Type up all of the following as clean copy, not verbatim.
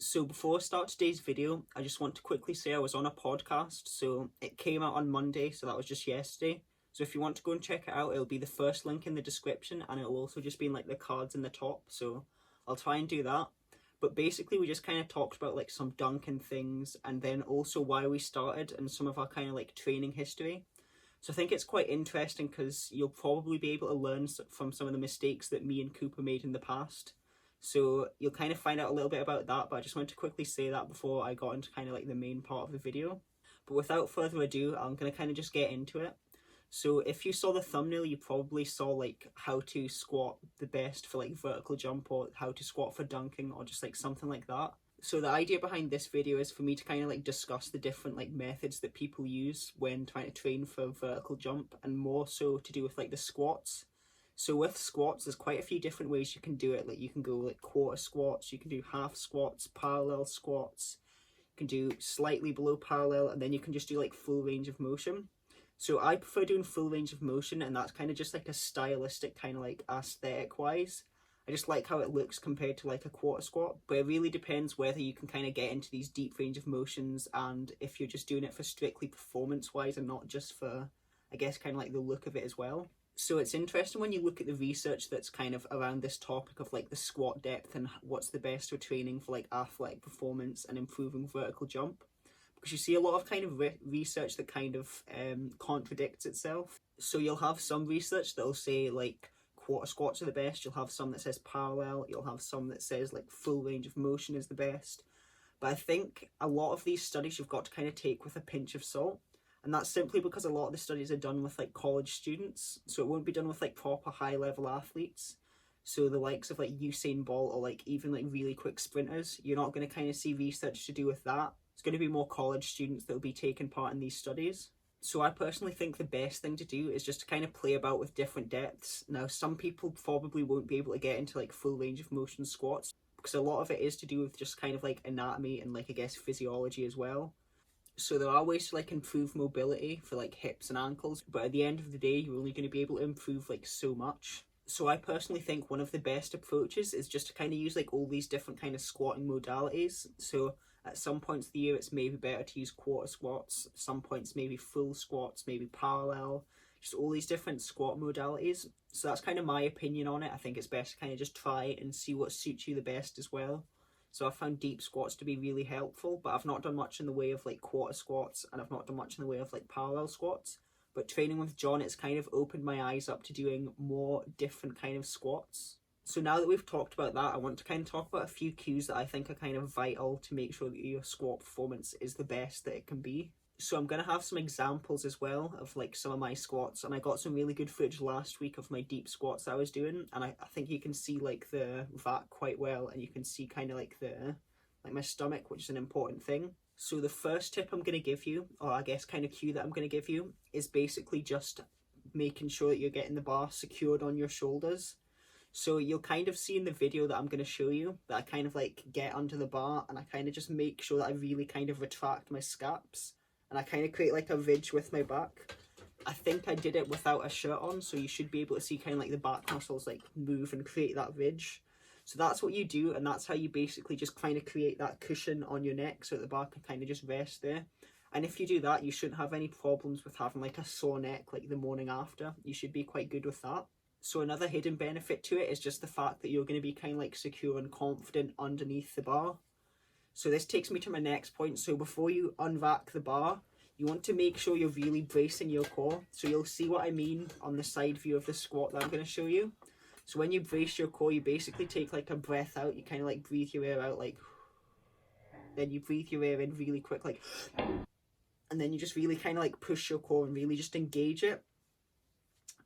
So before I start today's video, I just want to quickly say I was on a podcast, so it came out on Monday, so that was just yesterday. So if you want to go and check it out, it'll be the first link in the description, and it'll also just be in like the cards in the top, so I'll try and do that. But basically we just kind of talked about like some dunking things, and then also why we started and some of our kind of like training history. So I think it's quite interesting because you'll probably be able to learn from some of the mistakes that me and Cooper made in the past. So you'll kind of find out a little bit about that, but I just wanted to quickly say that before I got into kind of like the main part of the video. But without further ado, I'm going to kind of just get into it. So if you saw the thumbnail, you probably saw like how to squat the best for like vertical jump, or how to squat for dunking, or just like something like that. So the idea behind this video is for me to kind of like discuss the different like methods that people use when trying to train for vertical jump, and more so to do with like the squats. So with squats, there's quite a few different ways you can do it. Like you can go like quarter squats, you can do half squats, parallel squats, you can do slightly below parallel, and then you can just do like full range of motion. So I prefer doing full range of motion, and that's kind of just like a stylistic kind of like aesthetic wise. I just like how it looks compared to like a quarter squat, but it really depends whether you can kind of get into these deep range of motions, and if you're just doing it for strictly performance wise and not just for, I guess, kind of like the look of it as well. So it's interesting when you look at the research that's kind of around this topic of like the squat depth and what's the best for training for like athletic performance and improving vertical jump, because you see a lot of kind of research that kind of contradicts itself. So you'll have some research that'll say like quarter squats are the best, you'll have some that says parallel, you'll have some that says like full range of motion is the best. But I think a lot of these studies you've got to kind of take with a pinch of salt. And that's simply because a lot of the studies are done with like college students, so it won't be done with like proper high level athletes. So the likes of like Usain Bolt, or like even like really quick sprinters, you're not going to kind of see research to do with that. It's going to be more college students that will be taking part in these studies. So I personally think the best thing to do is just to kind of play about with different depths. Now some people probably won't be able to get into like full range of motion squats, because a lot of it is to do with just kind of like anatomy and like I guess physiology as well. So there are ways to like improve mobility for like hips and ankles, but at the end of the day you're only going to be able to improve like so much. So I personally think one of the best approaches is just to kind of use like all these different kind of squatting modalities. So at some points of the year it's maybe better to use quarter squats, some points maybe full squats, maybe parallel, just all these different squat modalities. So that's kind of my opinion on it. I think it's best to kind of just try and see what suits you the best as well. So I found deep squats to be really helpful, but I've not done much in the way of like quarter squats, and I've not done much in the way of like parallel squats. But training with John, it's kind of opened my eyes up to doing more different kind of squats. So now that we've talked about that, I want to kind of talk about a few cues that I think are kind of vital to make sure that your squat performance is the best that it can be. So I'm going to have some examples as well of like some of my squats, and I got some really good footage last week of my deep squats that I was doing, and I think you can see like the VAT quite well, and you can see kind of like my stomach, which is an important thing. So the first tip I'm going to give you, or I guess kind of cue that I'm going to give you, is basically just making sure that you're getting the bar secured on your shoulders. So you'll kind of see in the video that I'm going to show you that I kind of like get under the bar, and I kind of just make sure that I really kind of retract my scaps, and I kind of create like a ridge with my back. I think I did it without a shirt on, so you should be able to see kind of like the back muscles like move and create that ridge. So that's what you do, and that's how you basically just kind of create that cushion on your neck so that the bar can kind of just rest there. And if you do that, you shouldn't have any problems with having like a sore neck like the morning after. You should be quite good with that. So another hidden benefit to it is just the fact that you're going to be kind of like secure and confident underneath the bar. So this takes me to my next point. So before you unrack the bar, you want to make sure you're really bracing your core. So you'll see what I mean on the side view of the squat that I'm going to show you. So when you brace your core, you basically take like a breath out. You kind of like breathe your air out like, then you breathe your air in really quick like, and then you just really kind of like push your core and really just engage it.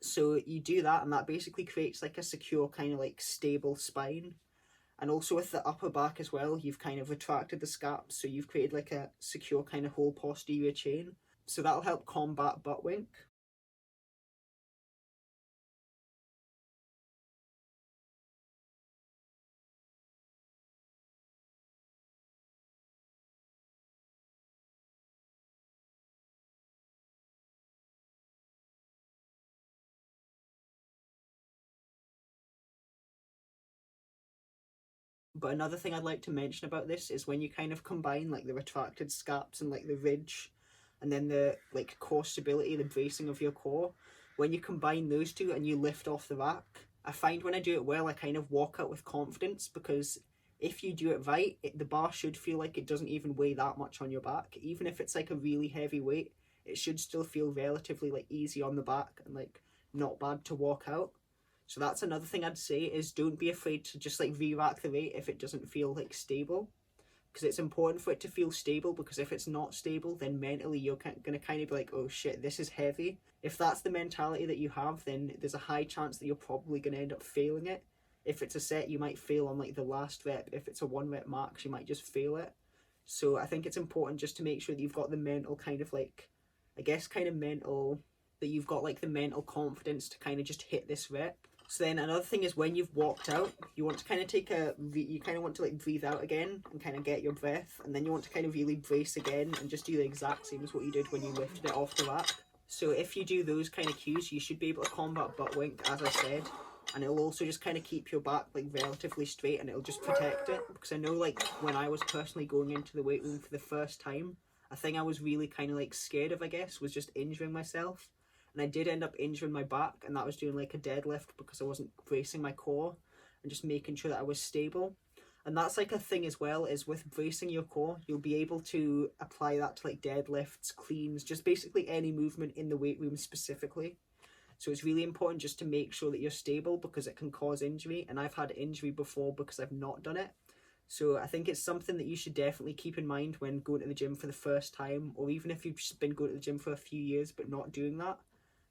So you do that, and that basically creates like a secure kind of like stable spine. And also with the upper back as well, you've kind of retracted the scaps, so you've created like a secure kind of whole posterior chain. So that'll help combat butt wink. But another thing I'd like to mention about this is when you kind of combine like the retracted scaps and like the ridge and then the like core stability, the bracing of your core, when you combine those two and you lift off the rack, I find when I do it well, I kind of walk out with confidence, because if you do it right, the bar should feel like it doesn't even weigh that much on your back. Even if it's like a really heavy weight, it should still feel relatively like easy on the back and like not bad to walk out. So that's another thing I'd say, is don't be afraid to just like re-rack the weight if it doesn't feel like stable, because it's important for it to feel stable, because if it's not stable, then mentally you're going to kind of be like, oh shit, this is heavy. If that's the mentality that you have, then there's a high chance that you're probably going to end up failing it. If it's a set, you might fail on like the last rep. If it's a 1 rep max, you might just fail it. So I think it's important just to make sure that you've got the mental kind of like, I guess kind of mental, that you've got like the mental confidence to kind of just hit this rep. So then another thing is, when you've walked out, you want to kind of you kind of want to like breathe out again and kind of get your breath, and then you want to kind of really brace again and just do the exact same as what you did when you lifted it off the rack. So if you do those kind of cues, you should be able to combat butt wink, as I said, and it'll also just kind of keep your back like relatively straight, and it'll just protect it. Because I know like when I was personally going into the weight room for the first time, a thing I was really kind of like scared of, I guess, was just injuring myself. And I did end up injuring my back, and that was doing like a deadlift because I wasn't bracing my core and just making sure that I was stable. And that's like a thing as well, is with bracing your core, you'll be able to apply that to like deadlifts, cleans, just basically any movement in the weight room specifically. So it's really important just to make sure that you're stable, because it can cause injury, and I've had injury before because I've not done it. So I think it's something that you should definitely keep in mind when going to the gym for the first time, or even if you've been going to the gym for a few years but not doing that.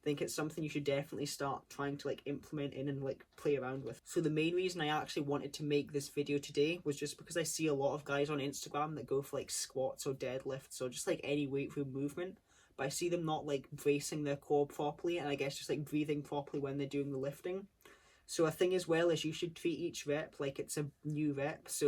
I think it's something you should definitely start trying to like implement in and like play around with. So the main reason I actually wanted to make this video today was just because I see a lot of guys on Instagram that go for like squats or deadlifts or just like any weight room movement, but I see them not like bracing their core properly, and I guess just like breathing properly when they're doing the lifting. So a thing as well is you should treat each rep like it's a new rep. So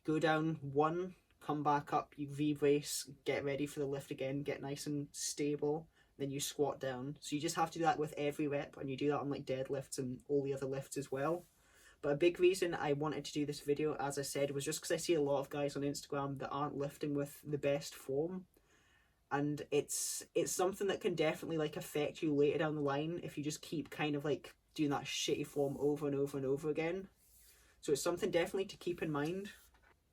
you go down 1, come back up, you re-brace, get ready for the lift again, get nice and stable, then you squat down. So you just have to do that with every rep, and you do that on like deadlifts and all the other lifts as well. But a big reason I wanted to do this video, as I said, was just because I see a lot of guys on Instagram that aren't lifting with the best form, and it's something that can definitely like affect you later down the line if you just keep kind of like doing that shitty form over and over and over again. So it's something definitely to keep in mind.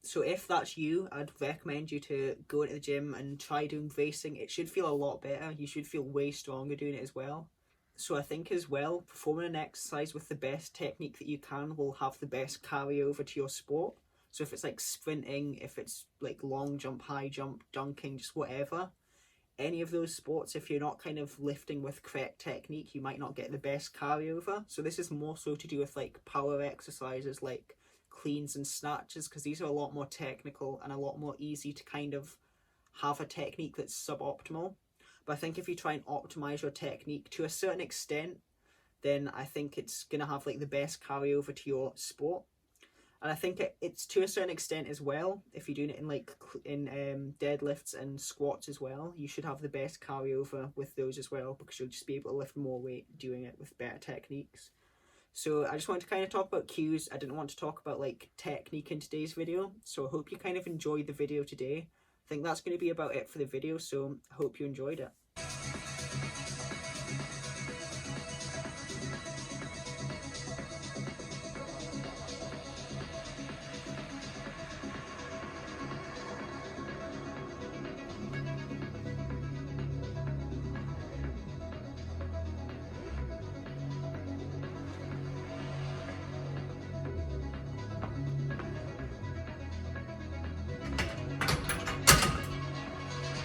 So if that's you, I'd recommend you to go into the gym and try doing bracing. It should feel a lot better. You should feel way stronger doing it as well. So I think as well, performing an exercise with the best technique that you can will have the best carryover to your sport. So if it's like sprinting, if it's like long jump, high jump, dunking, just whatever, any of those sports, if you're not kind of lifting with correct technique, you might not get the best carryover. So this is more so to do with like power exercises like cleans and snatches, because these are a lot more technical and a lot more easy to kind of have a technique that's suboptimal. But I think if you try and optimize your technique to a certain extent, then I think it's going to have like the best carryover to your sport. And I think it's to a certain extent as well, if you're doing it in like deadlifts and squats as well, you should have the best carryover with those as well, because you'll just be able to lift more weight doing it with better techniques. So I just wanted to kind of talk about cues. I didn't want to talk about like technique in today's video. So I hope you kind of enjoyed the video today. I think that's going to be about it for the video. So I hope you enjoyed it.